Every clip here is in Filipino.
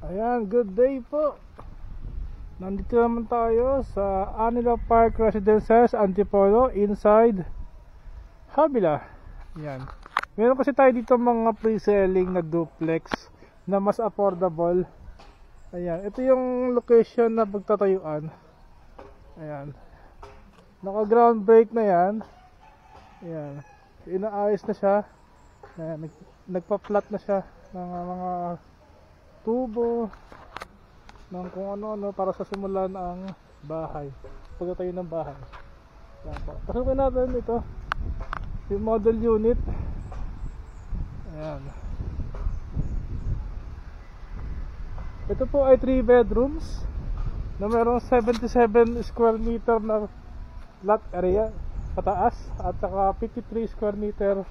Ayan, good day po. Nandito naman tayo sa Anila Park Residences, Antipolo, inside Havilah. Ayan. Meron kasi tayo dito mga pre-selling na duplex na mas affordable. Ayan, ito yung location na pagtatayuan. Ayan. Naka ground break na yan. Ayan. Inaayos na siya. Ayan, nagpa-flat na siya ng mga tubo ng kung ano-ano para sa simulan ang bahay, pagtatayo ng bahay. Pasukin natin ito, yung model unit. Ayan. Ito po ay 3 bedrooms na mayroong 77 square meter na lot area pataas at saka 53 square meter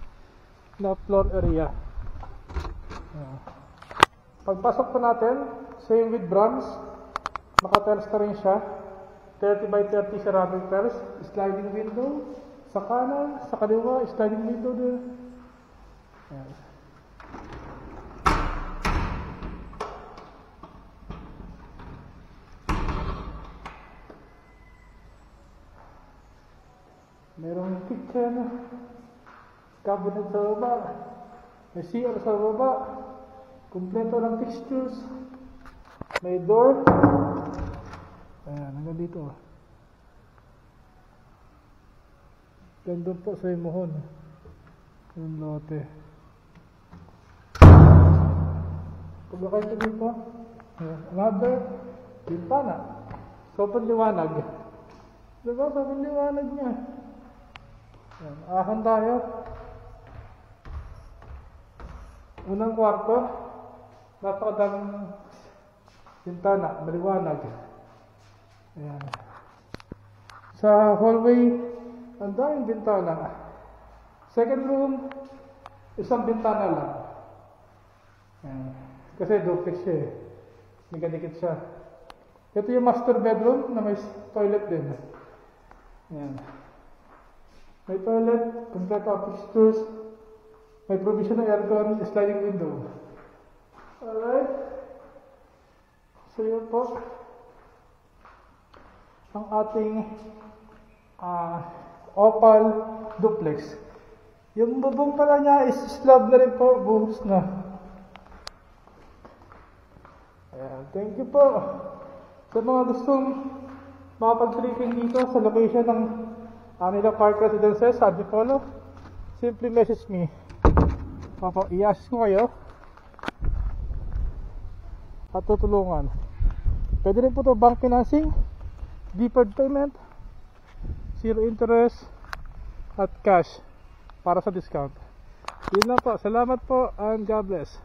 na floor area. Ayan. Pagpasok po natin, same with bronze, naka-tiles na rin siya, 30 by 30 ceramic tiles, sliding window, sa kanan, sa kaliwa, sliding window din. Ayan. Merong kitchen, cabinet sa baba, may CR sa baba, kumpleto ng fixtures, may door. Ayan, hanggang dito. Gandun po sa imuhon yung lote. Pagkakay ito dito, another bintana. Sobrang liwanag. Diba? Sobrang liwanag niya. Ayan, ahan tayo. Unang kwarto, napakadaming bintana, maliwanag. Ayan. Sa hallway, ang daming bintana. Second room, isang bintana lang. Ayan. Kasi duplex siya eh. Nagkadikit siya. Ito yung master bedroom na may toilet din. Ayan. May toilet, kompleto ang fixtures, may provision ng aircon, sliding window. Alright. So yun po ang ating opal duplex. Yung bubong pala niya is slab na rin po, buhos na. Ayan, thank you po sa mga gustong makapag-tripping dito sa location ng Anila Park Residences, Antipolo. Simply message me. I-assist ko kayo at tutulungan. Pwede rin po ito bank financing, deferred payment, 0 interest at cash para sa discount. Yun lang po. Salamat po and God bless.